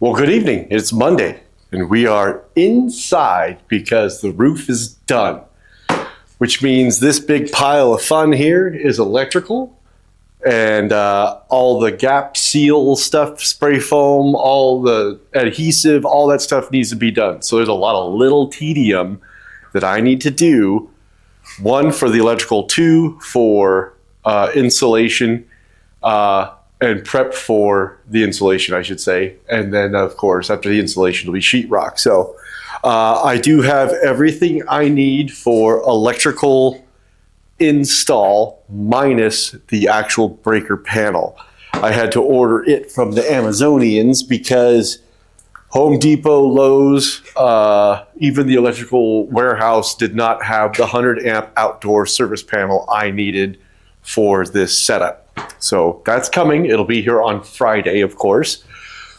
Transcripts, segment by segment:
Well, good evening. It's Monday, and we are inside because the roof is done, which means this big pile of fun here is electrical, and all the gap seal stuff, spray foam, all the adhesive, all that stuff needs to be done. So there's a lot of little tedium that I need to do. One for the electrical, two for insulation, and prep for the insulation, I should say. And then, of course, after the insulation, it'll be sheetrock. So I do have everything I need for electrical install minus the actual breaker panel. I had to order it from the Amazonians because Home Depot, Lowe's, even the electrical warehouse did not have the 100 amp outdoor service panel I needed for this setup. So that's coming. It'll be here on Friday, of course.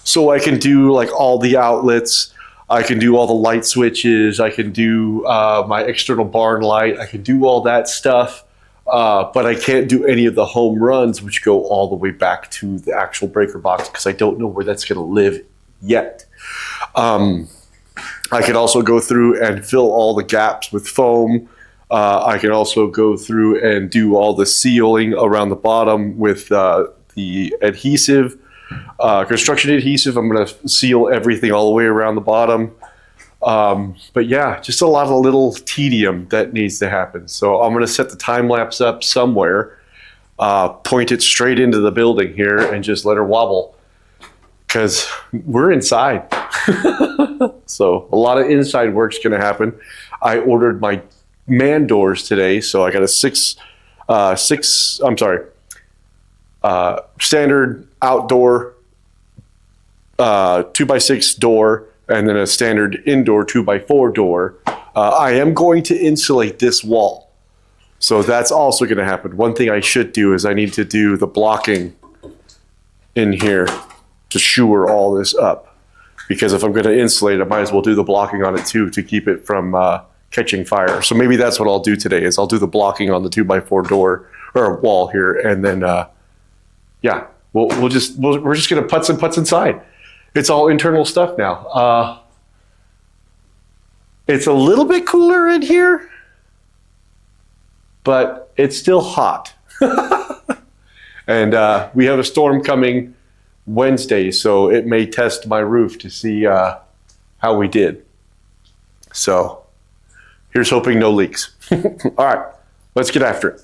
So I can do like all the outlets. I can do all the light switches. I can do my external barn light. I can do all that stuff. But I can't do any of the home runs, which go all the way back to the actual breaker box because I don't know where that's going to live yet. I can also go through and fill all the gaps with foam. I can also go through and do all the sealing around the bottom with the adhesive, construction adhesive. I'm going to seal everything all the way around the bottom. But yeah, just a lot of little tedium that needs to happen. So I'm going to set the time lapse up somewhere, point it straight into the building here and just let her wobble because we're inside. So a lot of inside work's going to happen. I ordered my man doors today, so I got a standard outdoor 2x6 door and then a standard indoor 2x4 door. I am going to insulate this wall, so that's also going to happen. One thing I should do is I need to do the blocking in here to shore all this up, because if I'm going to insulate, I might as well do the blocking on it too to keep it from catching fire. So maybe that's what I'll do today is I'll do the blocking on the 2x4 door or wall here, and then yeah, we're just gonna putz inside. It's all internal stuff now. It's a little bit cooler in here, but it's still hot. And we have a storm coming Wednesday, so it may test my roof to see how we did. So here's hoping no leaks. All right, let's get after it.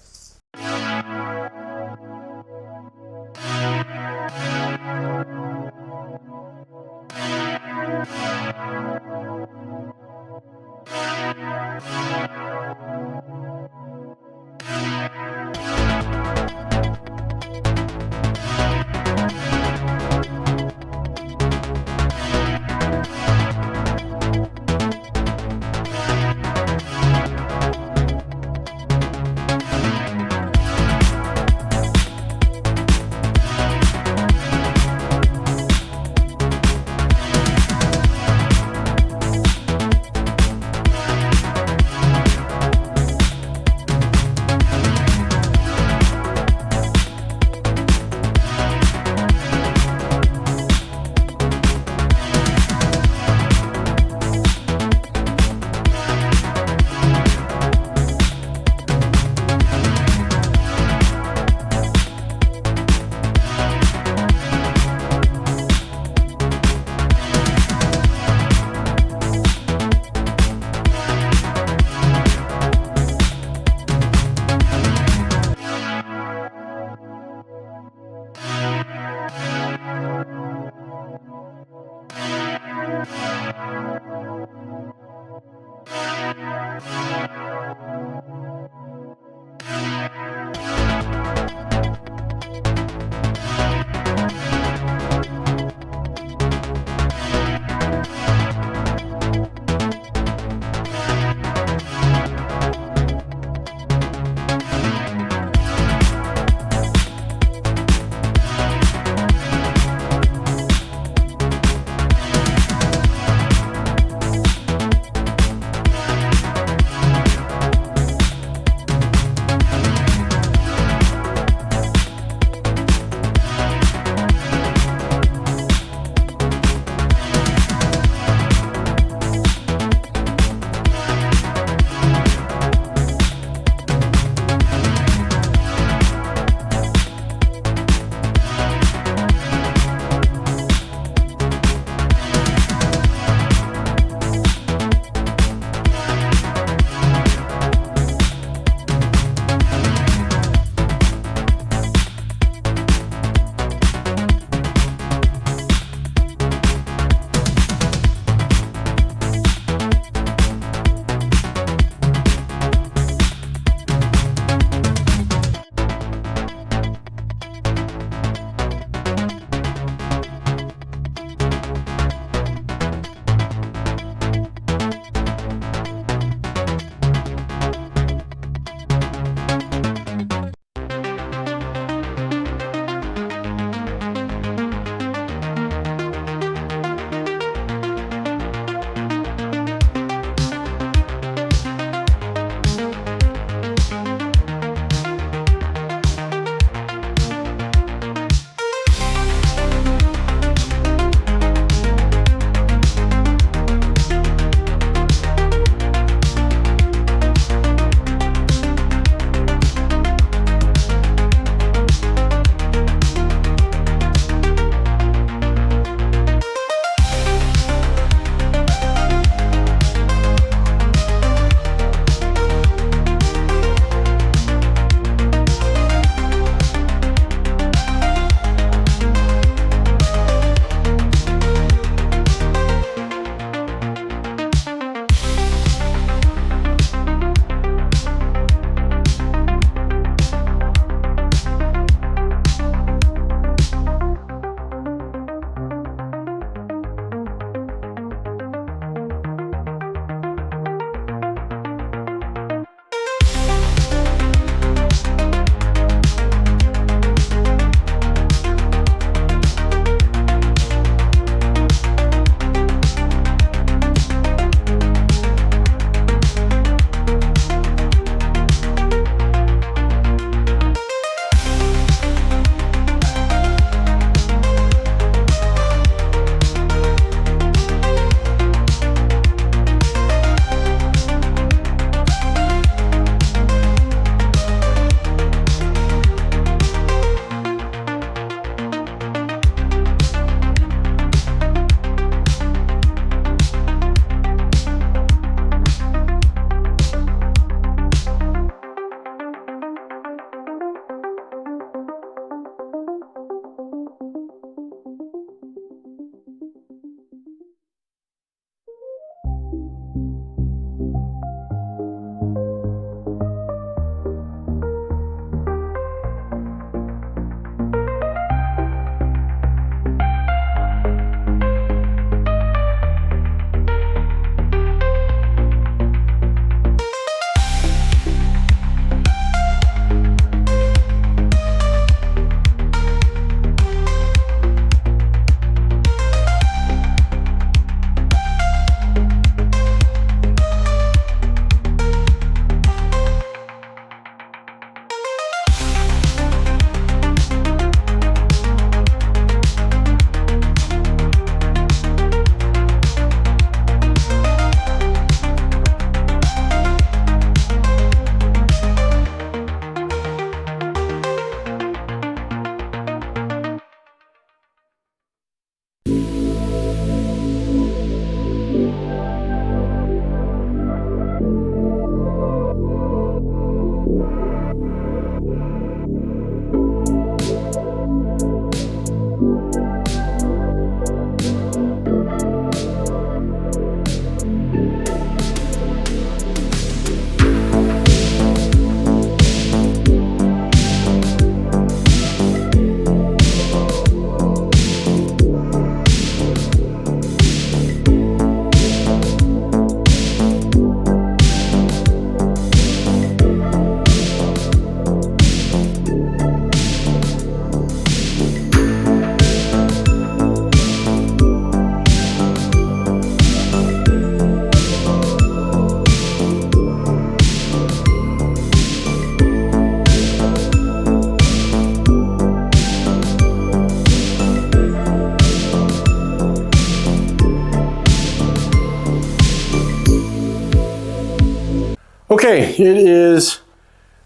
Okay, it is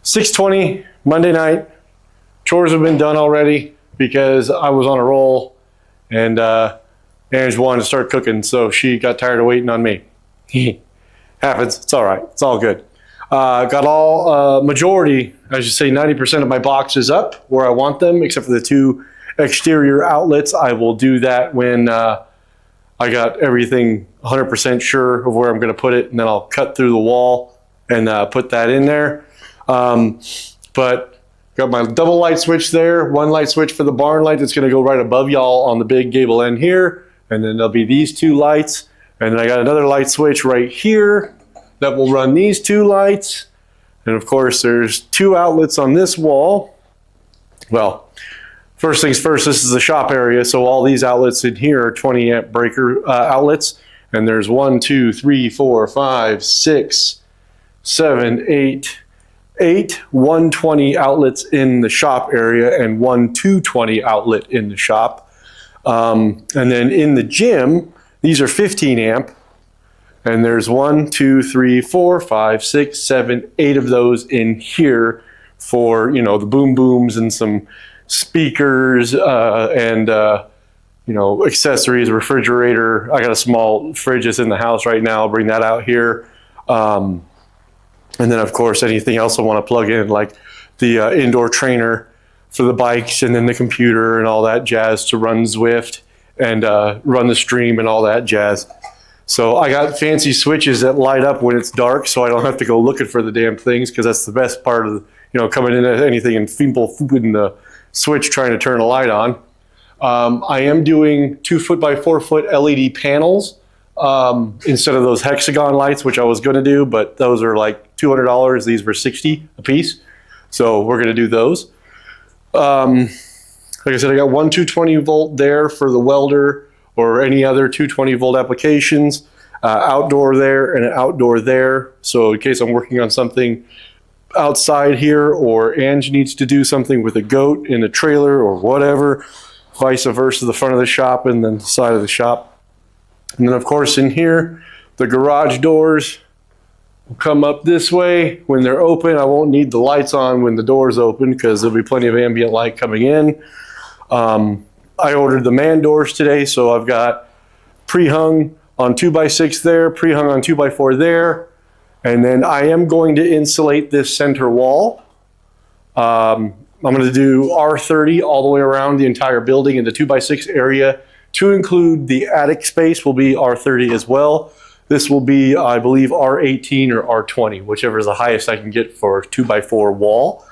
6:20 Monday night. Chores have been done already because I was on a roll, and Ange wanted to start cooking, so she got tired of waiting on me. Happens. It's all right. It's all good. Got all majority, I should say 90% of my boxes up where I want them, except for the 2 exterior outlets. I will do that when I got everything 100% sure of where I'm going to put it, and then I'll cut through the wall and put that in there. But got my double light switch there, 1 light switch for the barn light that's going to go right above y'all on the big gable end here, and then there'll be these 2 lights, and then I got another light switch right here that will run these 2 lights, and of course there's 2 outlets on this wall. Well, first things first, this is the shop area, so all these outlets in here are 20 amp breaker outlets, and there's 1, 2, 3, 4, 5, 6, 7, 8 120 outlets in the shop area and 1 220 outlet in the shop. And then in the gym, these are 15 amp, and there's 1, 2, 3, 4, 5, 6, 7, 8 of those in here for, you know, the boom booms and some speakers and you know, accessories, refrigerator. I got a small fridge that's in the house right now. I'll bring that out here. And then, of course, anything else I want to plug in, like the indoor trainer for the bikes, and then the computer and all that jazz to run Zwift and run the stream and all that jazz. So I got fancy switches that light up when it's dark, so I don't have to go looking for the damn things, because that's the best part of, you know, coming into anything and flipping the switch trying to turn a light on. I am doing 2 foot by 4 foot LED panels instead of those hexagon lights, which I was going to do, but those are like $200. These were $60 a piece, so we're going to do those. Like I said, I got 1 220 volt there for the welder or any other 220 volt applications. Outdoor there and an outdoor there, so in case I'm working on something outside here, or Ange needs to do something with a goat in a trailer or whatever, vice versa, the front of the shop and then the side of the shop. And then, of course, in here, the garage doors will come up this way. When they're open, I won't need the lights on when the door's open, because there'll be plenty of ambient light coming in. I ordered the man doors today, so I've got pre-hung on 2x6 there, pre-hung on 2x4 there. And then I am going to insulate this center wall. I'm going to do R30 all the way around the entire building, in the 2x6 area. To include the attic space will be R30 as well. This will be, I believe, R18 or R20, whichever is the highest I can get for a 2x4 wall.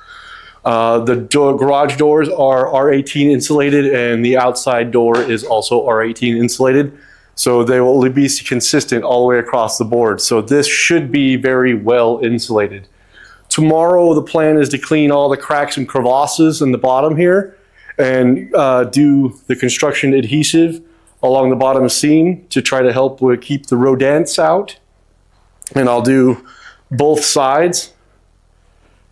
The garage doors are R18 insulated, and the outside door is also R18 insulated. So they will be consistent all the way across the board. So this should be very well insulated. Tomorrow, the plan is to clean all the cracks and crevasses in the bottom here, and do the construction adhesive along the bottom seam to try to help with keep the rodents out. And I'll do both sides.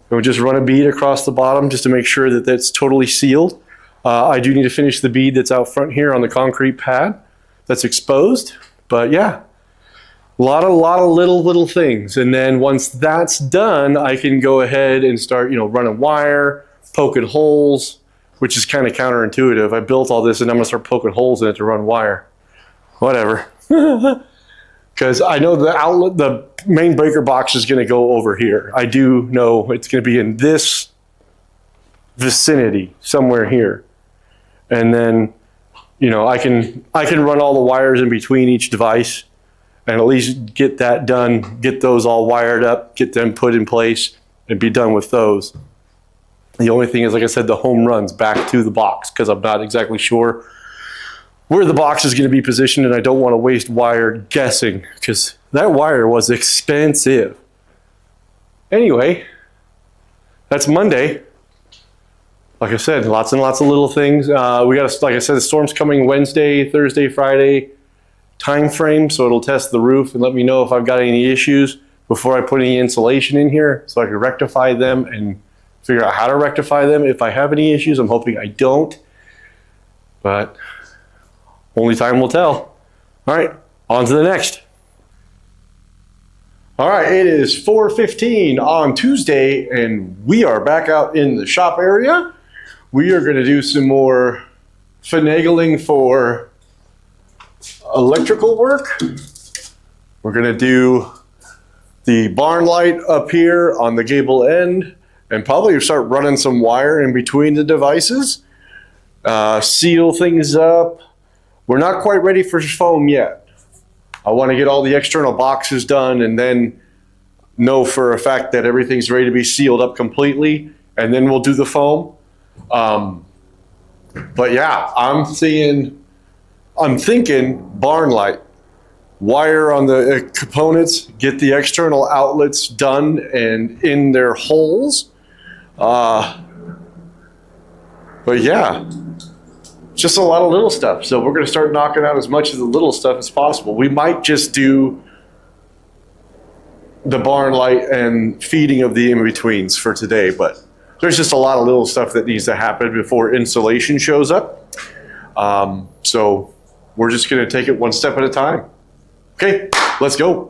We'll just run a bead across the bottom just to make sure that that's totally sealed. I do need to finish the bead that's out front here on the concrete pad that's exposed. But yeah, a lot of little things. And then once that's done, I can go ahead and start, you know, running wire, poking holes, which is kind of counterintuitive. I built all this and I'm gonna start poking holes in it to run wire. Whatever. Because I know the outlet, the main breaker box is gonna go over here. I do know it's gonna be in this vicinity, somewhere here. And then, you know, I can run all the wires in between each device and at least get that done, get those all wired up, get them put in place, and be done with those. The only thing is, like I said, the home runs back to the box, because I'm not exactly sure where the box is going to be positioned, and I don't want to waste wire guessing, because that wire was expensive. Anyway, that's Monday. Like I said, lots and lots of little things. We got, like I said, the storm's coming Wednesday, Thursday, Friday time frame, so it'll test the roof and let me know if I've got any issues before I put any insulation in here, so I can rectify them and figure out how to rectify them if I have any issues. I'm hoping I don't, but only time will tell. All right, on to the next. All right, it is 4:15 on Tuesday, and we are back out in the shop area. We are going to do some more finagling for electrical work. We're going to do the barn light up here on the gable end, and probably start running some wire in between the devices. Seal things up. We're not quite ready for foam yet. I want to get all the external boxes done and then know for a fact that everything's ready to be sealed up completely, and then we'll do the foam. But yeah, I'm thinking barn light, wire on the components, get the external outlets done and in their holes. But yeah, just a lot of little stuff. So we're going to start knocking out as much of the little stuff as possible. We might just do the barn light and feeding of the in-betweens for today, but there's just a lot of little stuff that needs to happen before insulation shows up. So we're just going to take it one step at a time. Okay, let's go.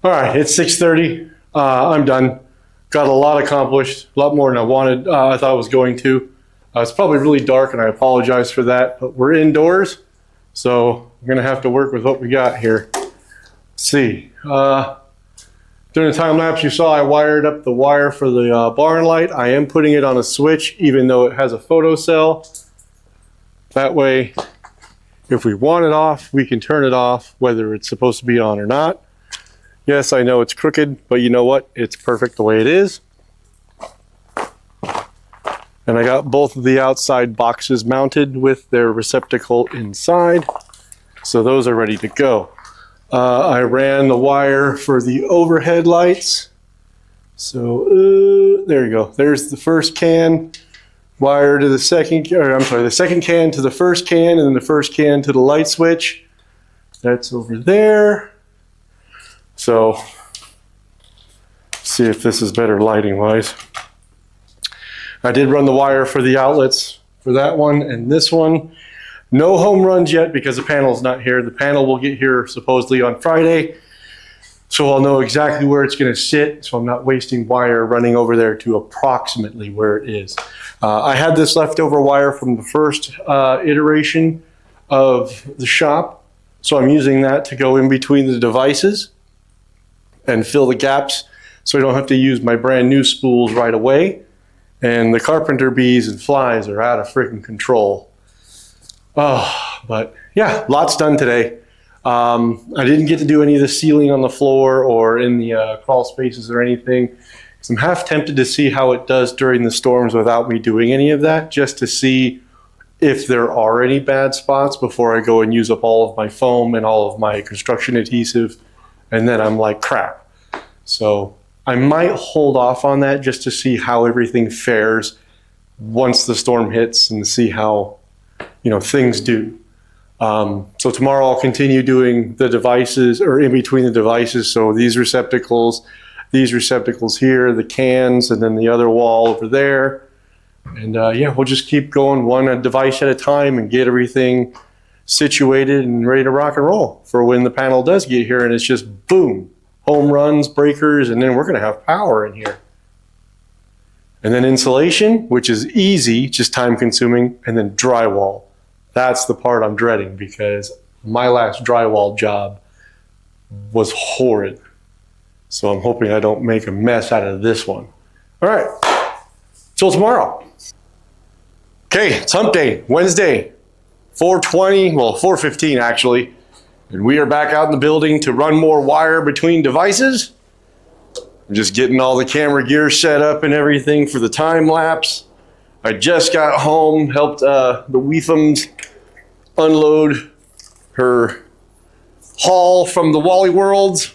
All right, it's 6:30. I'm done. Got a lot accomplished, a lot more than I wanted. I thought I was going to. It's probably really dark, and I apologize for that, but we're indoors, so we're gonna have to work with what we got here. Let's see. During the time lapse, you saw I wired up the wire for the barn light. I am putting it on a switch, even though it has a photocell. That way, if we want it off, we can turn it off, whether it's supposed to be on or not. Yes, I know it's crooked, but you know what? It's perfect the way it is. And I got both of the outside boxes mounted with their receptacle inside. So those are ready to go. I ran the wire for the overhead lights. So there you go. There's the first can wire to the second, or I'm sorry, the second can to the first can, and then the first can to the light switch. That's over there. So see if this is better lighting wise. I did run the wire for the outlets for that one and this one. No home runs yet because the panel's not here. The panel will get here supposedly on Friday. So I'll know exactly where it's gonna sit, so I'm not wasting wire running over there to approximately where it is. I had this leftover wire from the first iteration of the shop. So I'm using that to go in between the devices and fill the gaps so I don't have to use my brand new spools right away. And the carpenter bees and flies are out of freaking control. Oh, but yeah, lots done today. I didn't get to do any of the sealing on the floor or in the crawl spaces or anything. So I'm half tempted to see how it does during the storms without me doing any of that, just to see if there are any bad spots before I go and use up all of my foam and all of my construction adhesive. And then I'm like, crap. So I might hold off on that just to see how everything fares once the storm hits and see how, things do. So tomorrow I'll continue doing the devices, or in between the devices. So these receptacles here, the cans, and then the other wall over there. And yeah, we'll just keep going one device at a time and get everything situated and ready to rock and roll for when the panel does get here and it's just boom, home runs, breakers, and then we're gonna have power in here. And then insulation, which is easy, just time consuming, and then drywall. That's the part I'm dreading because my last drywall job was horrid. So I'm hoping I don't make a mess out of this one. All right, till tomorrow. Okay, it's hump day, Wednesday, 4:20, well, 4:15 actually. And we are back out in the building to run more wire between devices. I'm just getting all the camera gear set up and everything for the time lapse. I just got home, helped the Weethams unload her haul from the Wally Worlds.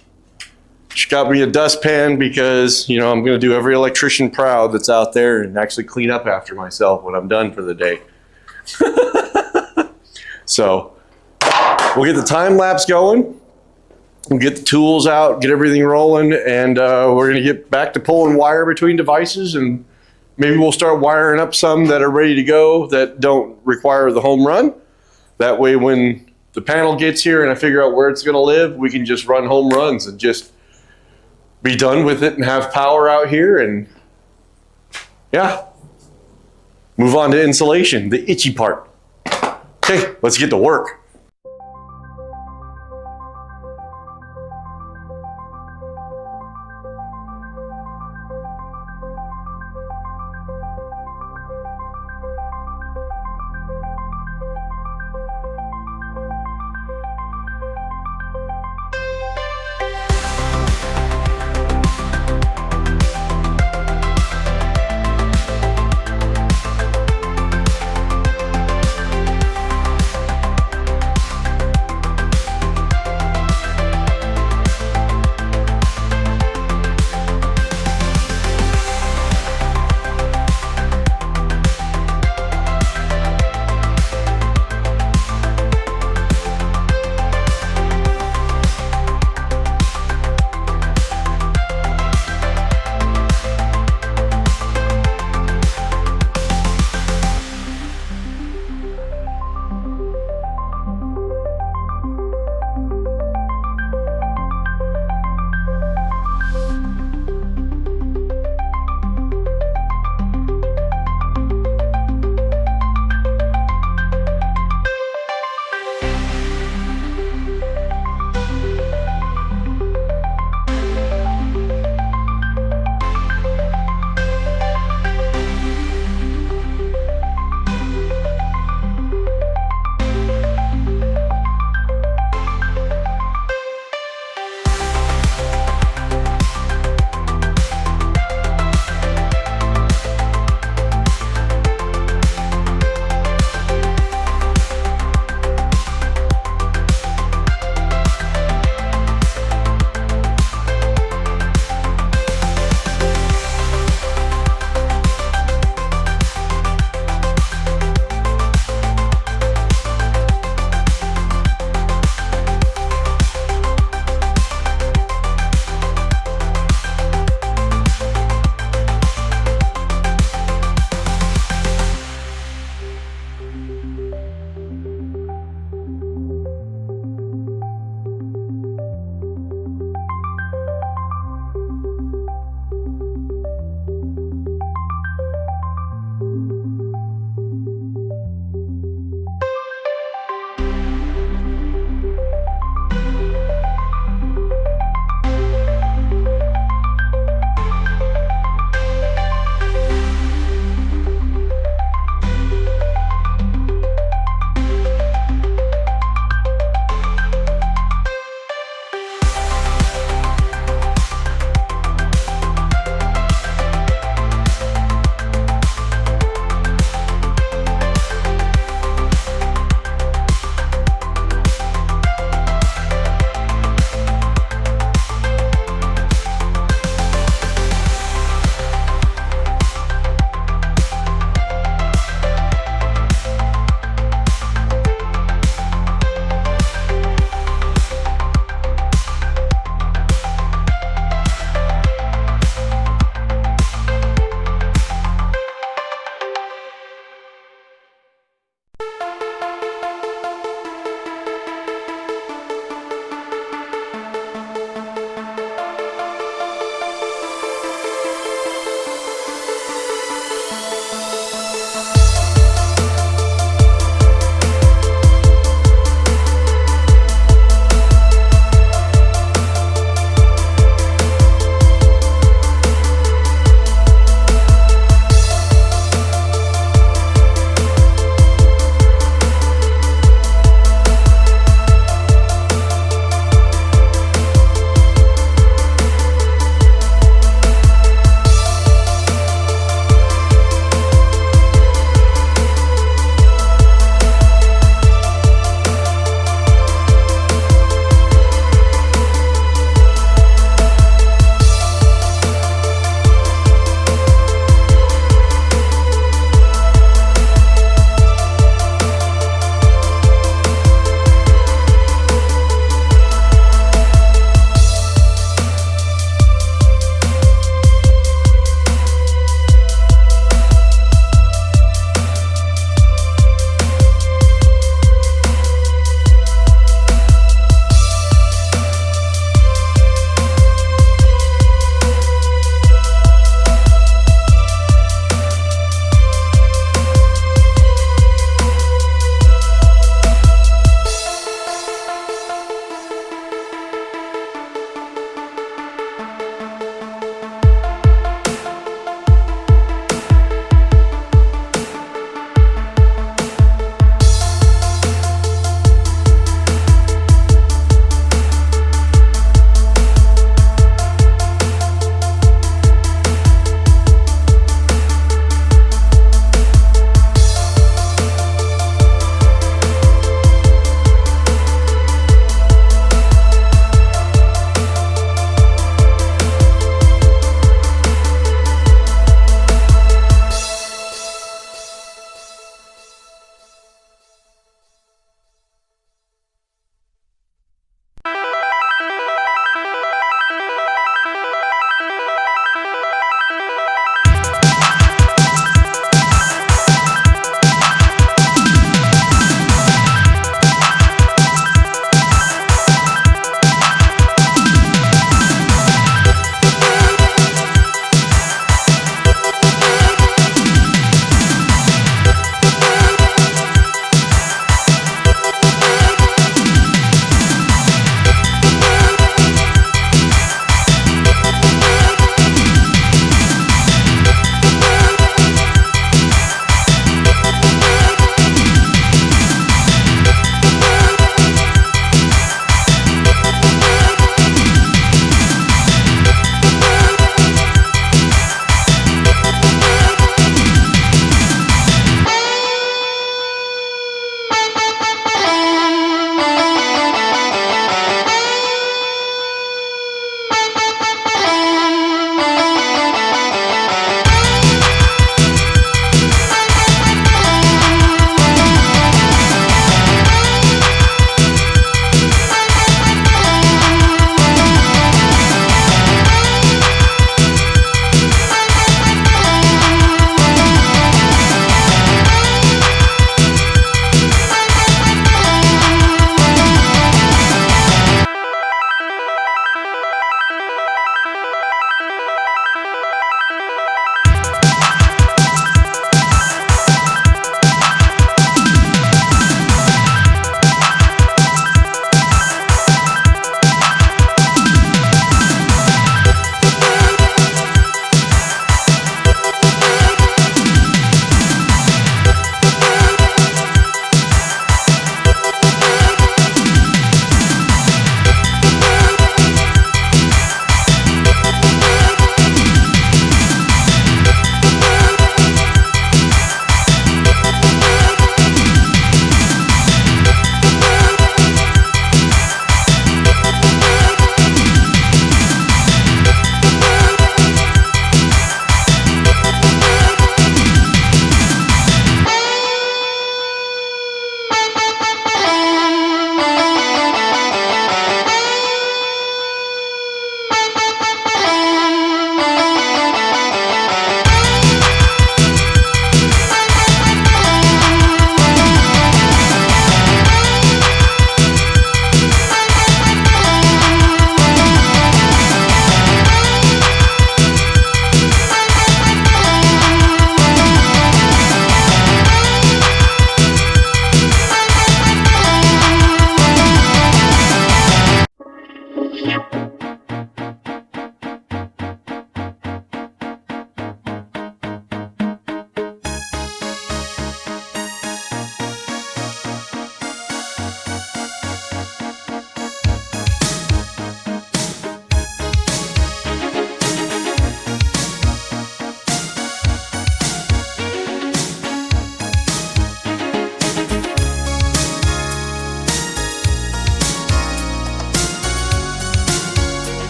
She got me a dustpan because, I'm going to do every electrician proud that's out there and actually clean up after myself when I'm done for the day. So we'll get the time lapse going. We'll get the tools out, get everything rolling, and we're going to get back to pulling wire between devices, and maybe we'll start wiring up some that are ready to go that don't require the home run. That way when the panel gets here and I figure out where it's going to live, we can just run home runs and just be done with it and have power out here, and yeah, move on to insulation, the itchy part. Okay, let's get to work.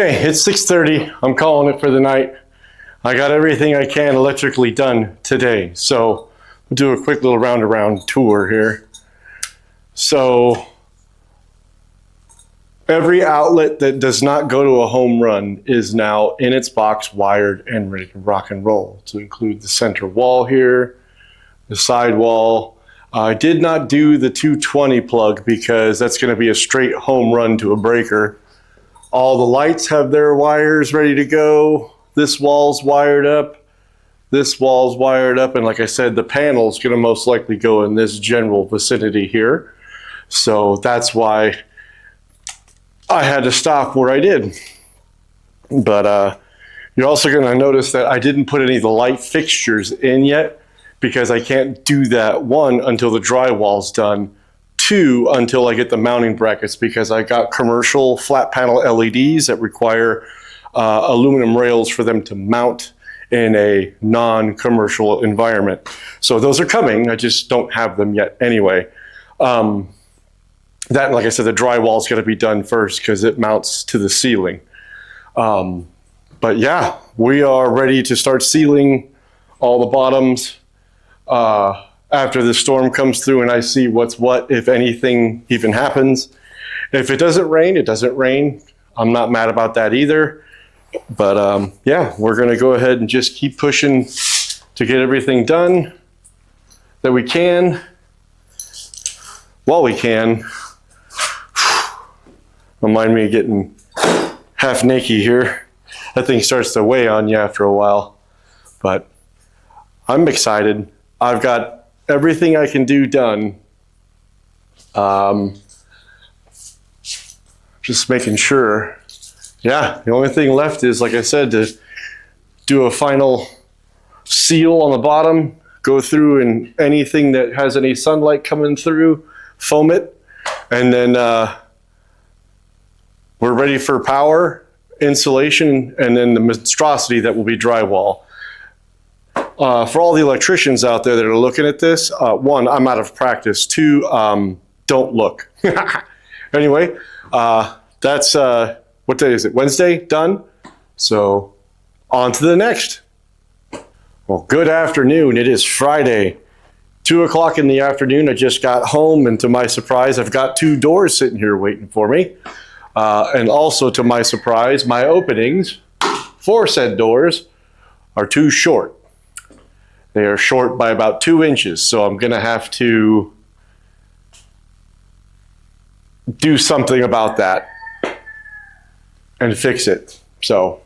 Okay, it's 6:30. I'm calling it for the night. I got everything I can electrically done today. So we'll do a quick little round-around tour here. So every outlet that does not go to a home run is now in its box, wired, and ready to rock and roll, to include the center wall here, the side wall. I did not do the 220 plug because that's going to be a straight home run to a breaker. All the lights have their wires ready to go. This wall's wired up. This wall's wired up. And like I said, the panel's going to most likely go in this general vicinity here. So that's why I had to stop where I did. But you're also going to notice that I didn't put any of the light fixtures in yet because I can't do that, one, until the drywall's done, two, until I get the mounting brackets, because I got commercial flat panel LEDs that require aluminum rails for them to mount in a non-commercial environment. So those are coming, I just don't have them yet anyway. That, like I said, the drywall's got to be done first because it mounts to the ceiling. But yeah, we are ready to start sealing all the bottoms after the storm comes through and I see what's what, if anything even happens. If it doesn't rain, it doesn't rain. I'm not mad about that either. But yeah, we're going to go ahead and just keep pushing to get everything done that we can while we can. Remind me of getting half naked here. That thing starts to weigh on you after a while. But I'm excited. I've got everything I can do done. Just making sure. Yeah, the only thing left is, like I said, to do a final seal on the bottom, go through and anything that has any sunlight coming through, foam it, and then we're ready for power, insulation, and then the monstrosity that will be drywall. For all the electricians out there that are looking at this, one, I'm out of practice. Two, don't look. Anyway, that's, what day is it? Wednesday? Done? So on to the next. Well, good afternoon. It is Friday, 2 o'clock in the afternoon. I just got home, and to my surprise, I've got two doors sitting here waiting for me. And also to my surprise, my openings for said doors are too short. They are short by about 2 inches, so I'm gonna have to do something about that and fix it. So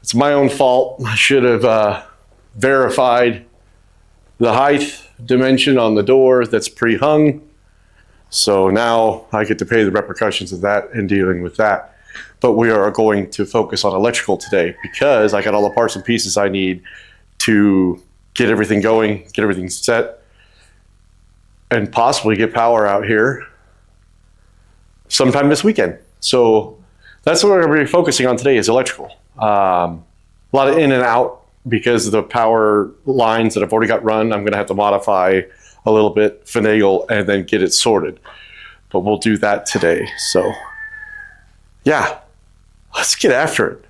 it's my own fault. I should have verified the height dimension on the door that's pre-hung. So now I get to pay the repercussions of that and dealing with that. But we are going to focus on electrical today because I got all the parts and pieces I need to get everything going, get everything set, and possibly get power out here sometime this weekend. So that's what we're going to be focusing on today, is electrical. A lot of in and out because of the power lines that I've already got run. I'm going to have to modify a little bit, finagle, and then get it sorted. But we'll do that today. So yeah, let's get after it.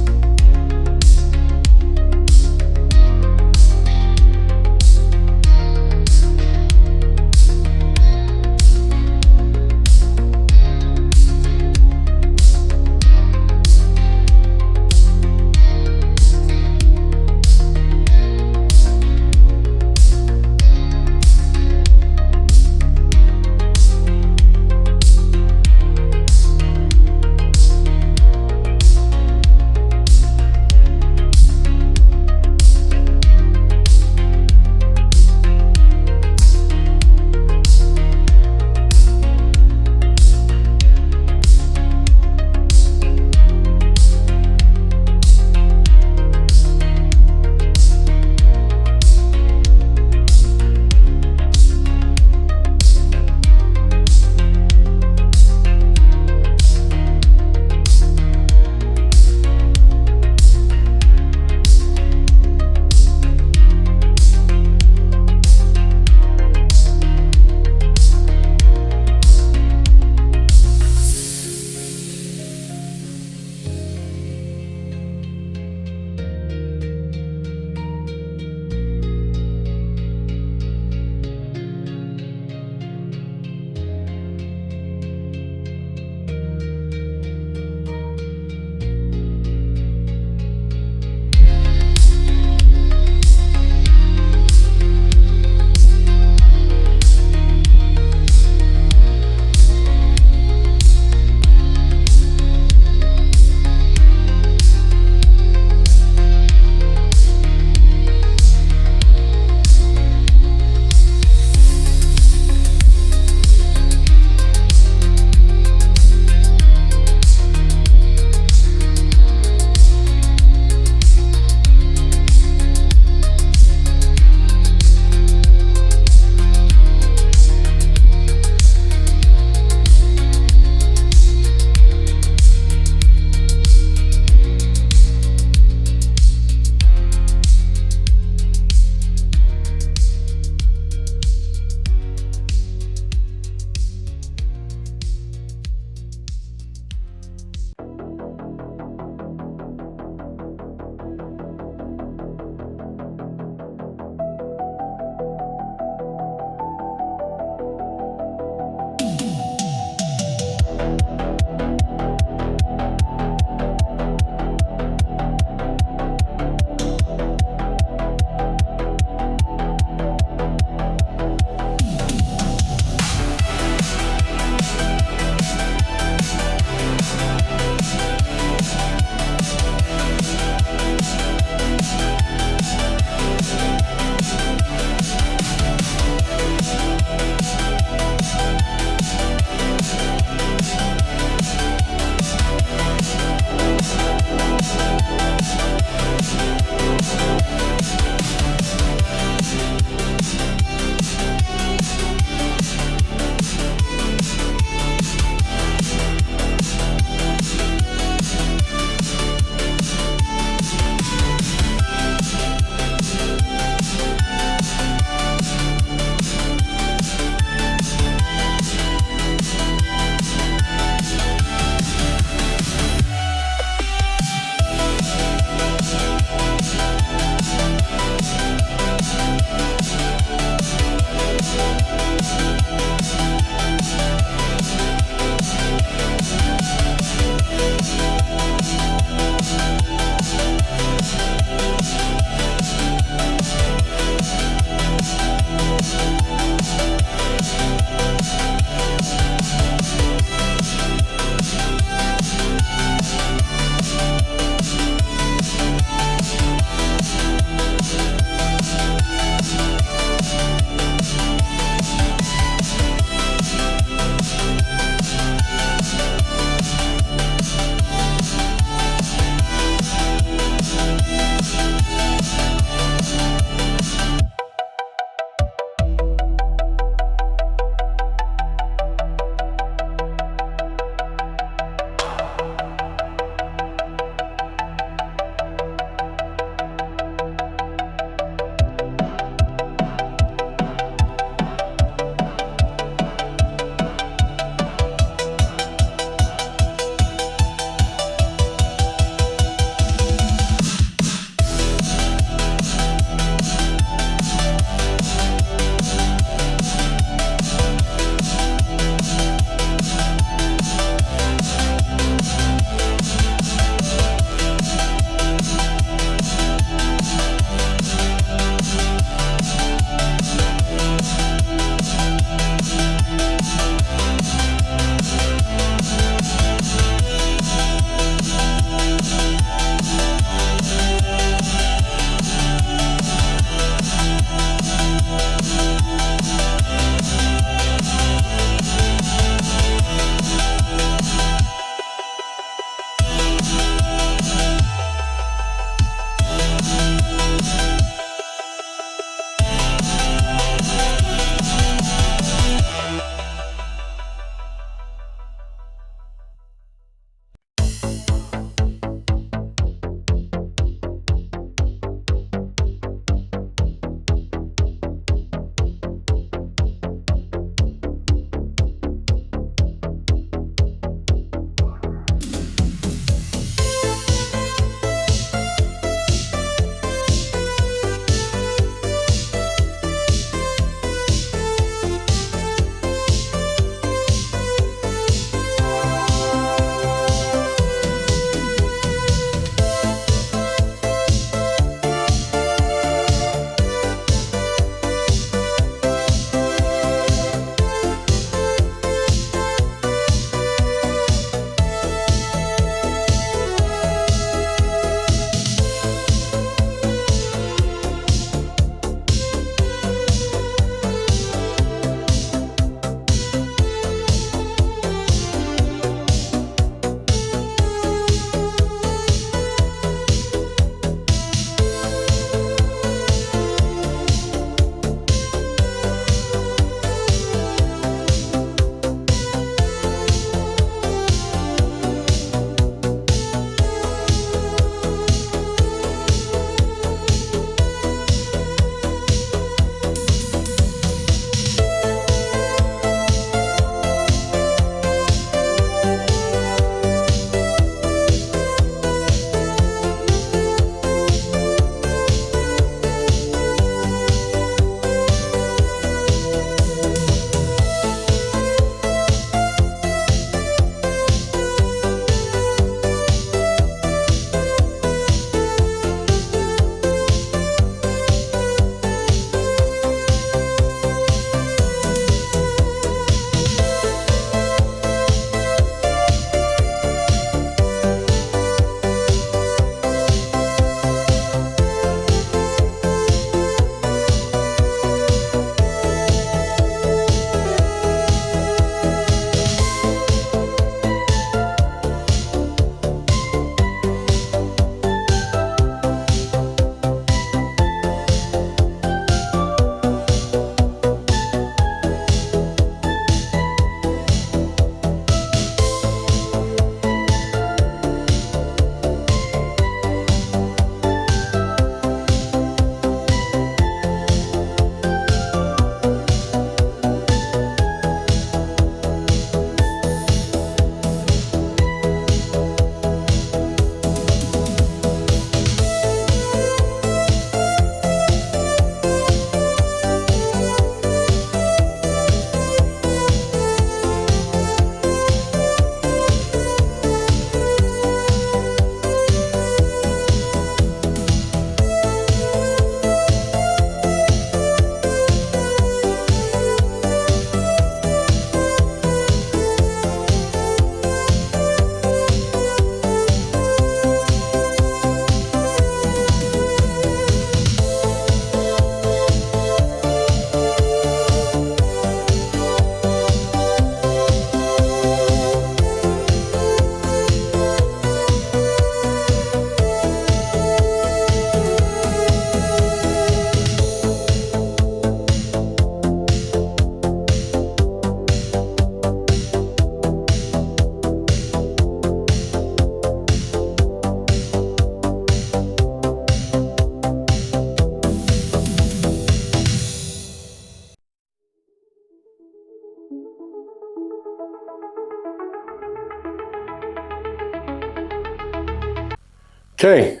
Okay.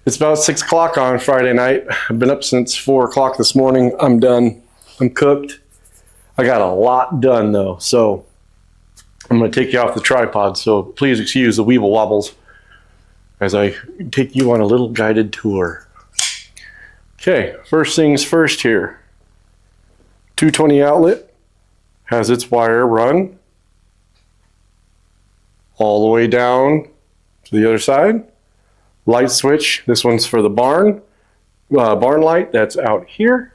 It's about 6 o'clock on Friday night. I've been up since 4 o'clock this morning. I'm done. I'm cooked. I got a lot done though, so I'm going to take you off the tripod. So please excuse the weeble wobbles as I take you on a little guided tour. Okay, first things first here. 220 outlet has its wire run all the way down to the other side. Light switch, this one's for the barn light that's out here.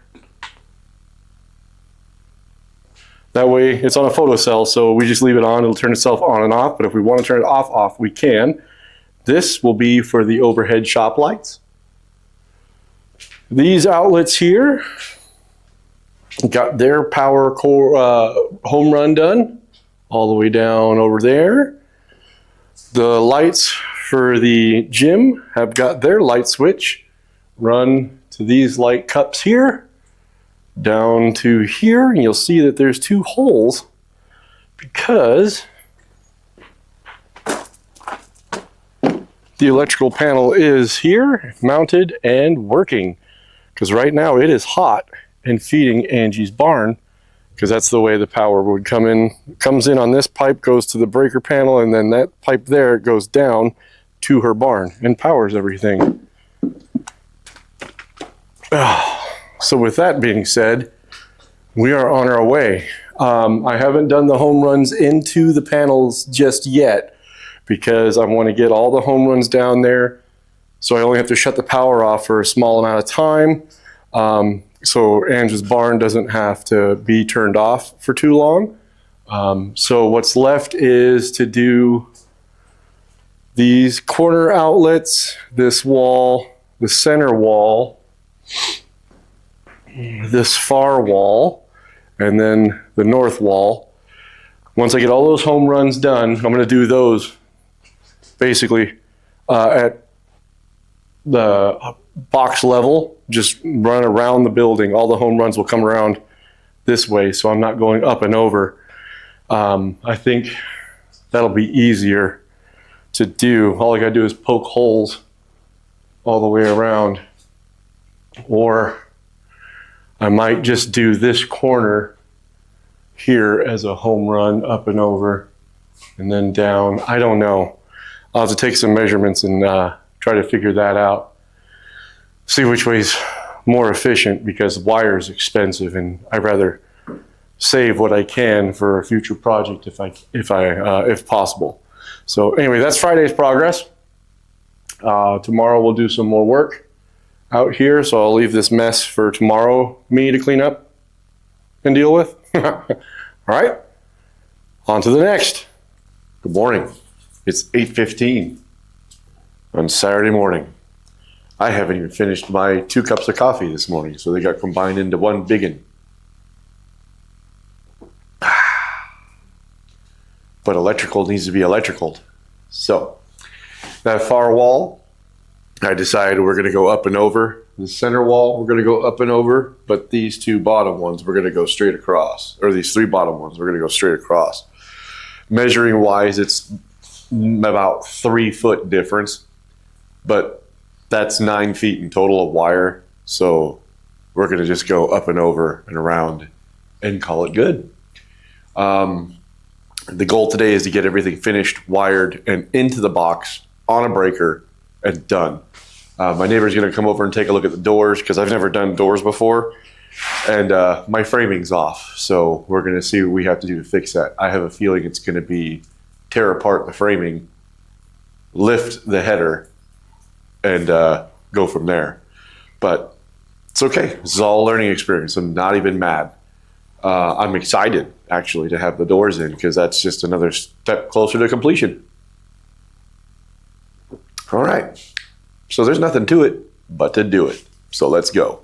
That way it's on a photocell, so we just leave it on, it'll turn itself on and off, but if we want to turn it off, we can. This will be for the overhead shop lights. These outlets here got their power core home run done all the way down over there. The lights for the gym have got their light switch run to these light cups here down to here, and you'll see that there's 2 holes because the electrical panel is here mounted and working, because right now it is hot and feeding Angie's barn, because that's the way the power would come in. It comes in on this pipe, goes to the breaker panel, and then that pipe there goes down to her barn and powers everything. So with that being said, we are on our way. I haven't done the home runs into the panels just yet because I want to get all the home runs down there. So I only have to shut the power off for a small amount of time. So Angie's barn doesn't have to be turned off for too long. So what's left is to do these corner outlets, this wall, the center wall, this far wall, and then the north wall. Once I get all those home runs done, I'm going to do those basically at the box level, just run around the building. All the home runs will come around this way, so I'm not going up and over. I think that'll be easier to do. All I gotta do is poke holes all the way around, or I might just do this corner here as a home run up and over and then down. I don't know. I'll have to take some measurements and try to figure that out. See which way's more efficient, because wire is expensive and I'd rather save what I can for a future project if possible. So anyway, that's Friday's progress. Tomorrow we'll do some more work out here, so I'll leave this mess for tomorrow me to clean up and deal with. All right, on to the next. Good morning. It's 8:15 on Saturday morning. I haven't even finished my 2 cups of coffee this morning, so they got combined into one biggin. But electrical needs to be electrical. So that far wall, I decided we're going to go up and over. The center wall, we're going to go up and over, but these 2 bottom ones, we're going to go straight across. Or these 3 bottom ones, we're going to go straight across. Measuring wise, it's about 3 foot difference, but that's 9 feet in total of wire. So we're going to just go up and over and around and call it good. The goal today is to get everything finished, wired, and into the box on a breaker and done. My neighbor's going to come over and take a look at the doors, because I've never done doors before, and my framing's off. So we're going to see what we have to do to fix that. I have a feeling it's going to be tear apart the framing, lift the header, and go from there. But it's okay. This is all a learning experience. I'm not even mad. I'm excited, actually, to have the doors in, because that's just another step closer to completion. All right. So there's nothing to it but to do it. So let's go.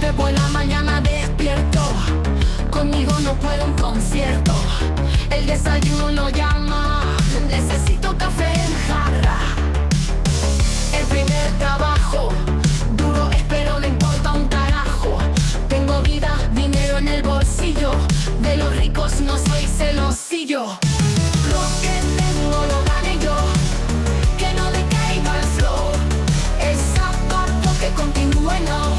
De buena mañana despierto, conmigo no puedo un concierto. El desayuno llama, necesito café en jarra. El primer trabajo, duro espero no importa un carajo. Tengo vida, dinero en el bolsillo, de los ricos no soy celosillo. Lo que tengo lo gané yo, que no decaiga el flow. El zapato que continúe no,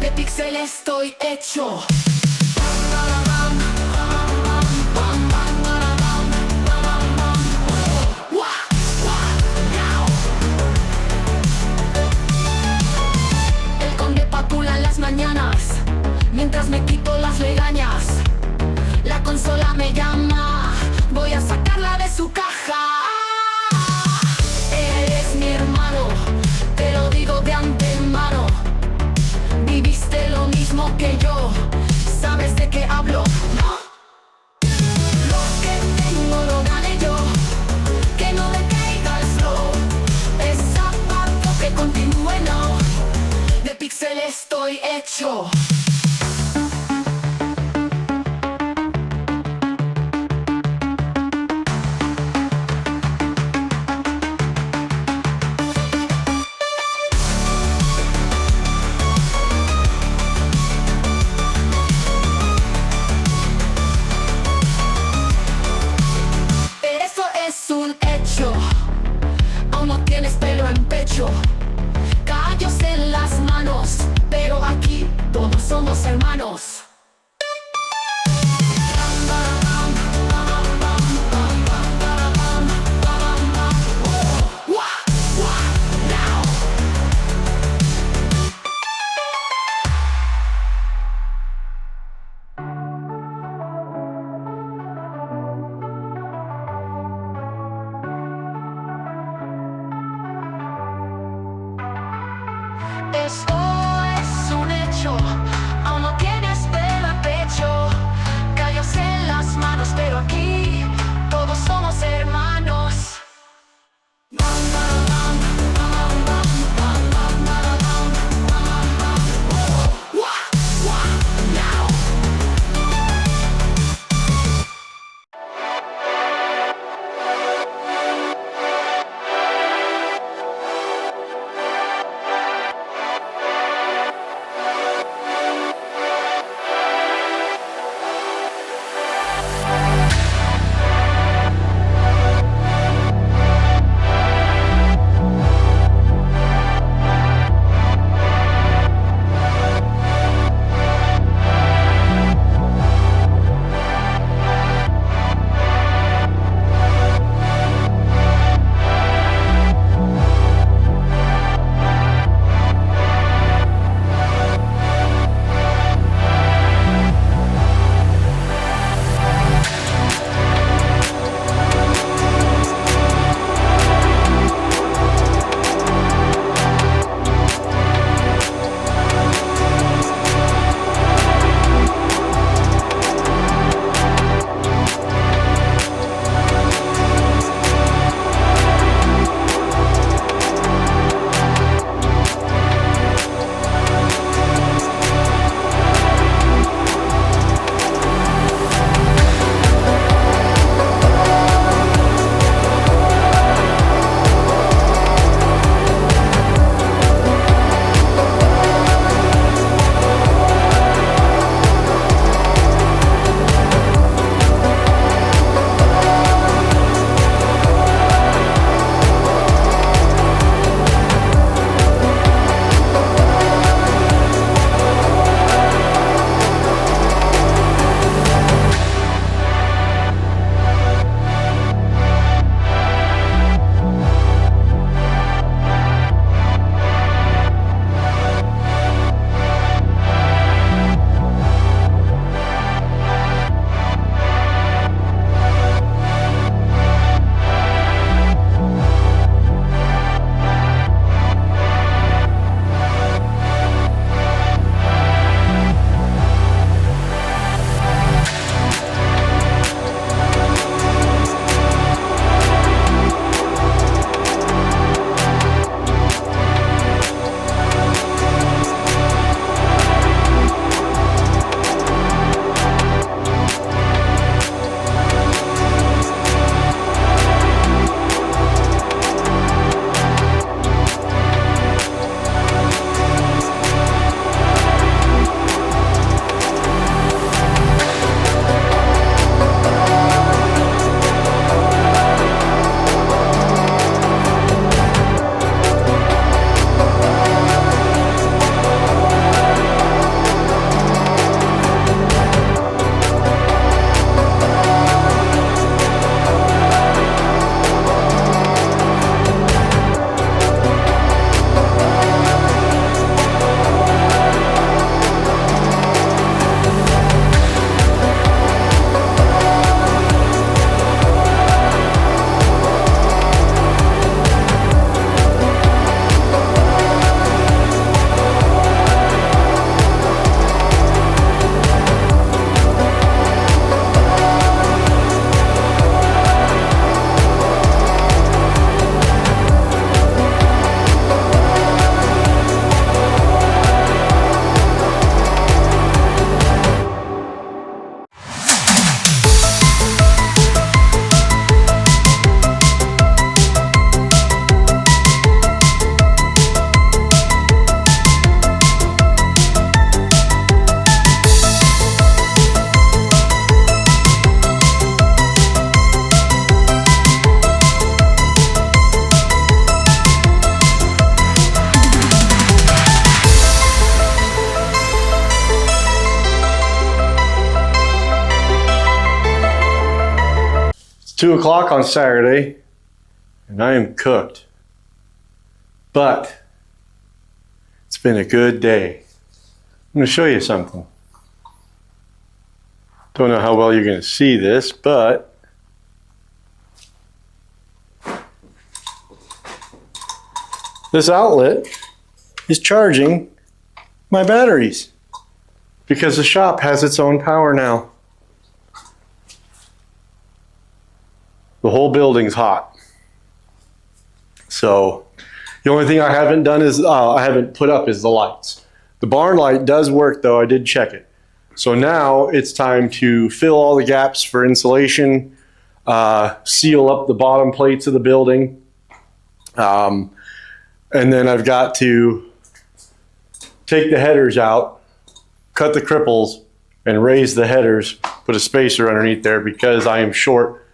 de pixel estoy hecho. El conde papula en las mañanas, mientras me quito las legañas. La consola me llama, voy a sacarla de su caja. Eres mi hermano, te lo digo de antemano. Viviste lo mismo que yo, ¿sabes de qué hablo? ¿No? Lo que tengo lo gané yo, que no decaiga el flow. Es zapato que continúe, no, de pixel estoy hecho. Eso es un hecho, aún no tienes pelo en pecho, callos en las manos, pero aquí todos somos hermanos. Esto es un hecho, aún no tienes pelo en pecho, callos en las manos, pero aquí todos somos hermanos. 2 o'clock on Saturday, and I am cooked. But it's been a good day. I'm going to show you something. Don't know how well you're going to see this, but this outlet is charging my batteries because the shop has its own power now. The whole building's hot. So the only thing I haven't done is I haven't put up is the lights. The barn light does work though, I did check it. So now it's time to fill all the gaps for insulation, seal up the bottom plates of the building. And then I've got to take the headers out, cut the cripples, and raise the headers, put a spacer underneath there because I am short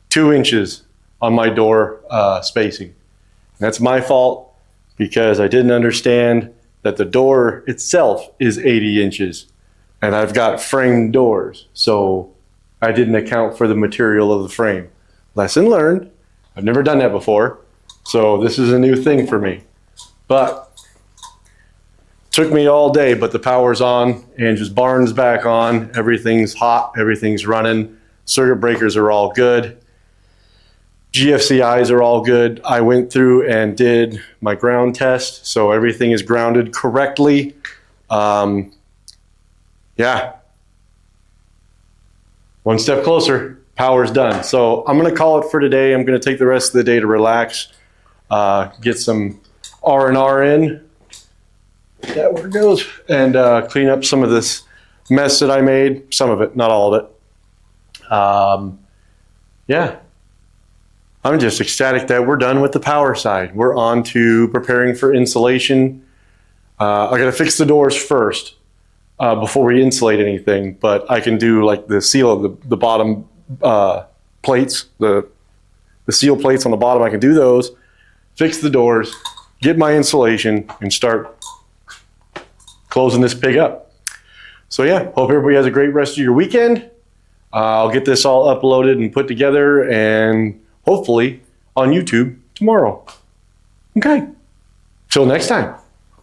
2 inches on my door spacing. And that's my fault because I didn't understand that the door itself is 80 inches and I've got framed doors. So I didn't account for the material of the frame. Lesson learned. I've never done that before. So this is a new thing for me. But took me all day, but the power's on, Angie's barn's back on, everything's hot, everything's running, circuit breakers are all good. GFCIs are all good. I went through and did my ground test, so everything is grounded correctly. Yeah. One step closer, power's done. So I'm gonna call it for today. I'm gonna take the rest of the day to relax, get some R&R in. That where it goes. And clean up some of this mess that I made. Some of it, not all of it. Yeah. I'm just ecstatic that we're done with the power side. We're on to preparing for insulation. I gotta fix the doors first before we insulate anything, but I can do like the seal of the bottom plates, the seal plates on the bottom. I can do those, fix the doors, get my insulation, and start closing this pig up. So yeah, hope everybody has a great rest of your weekend. I'll get this all uploaded and put together and hopefully on YouTube tomorrow. Okay, till next time.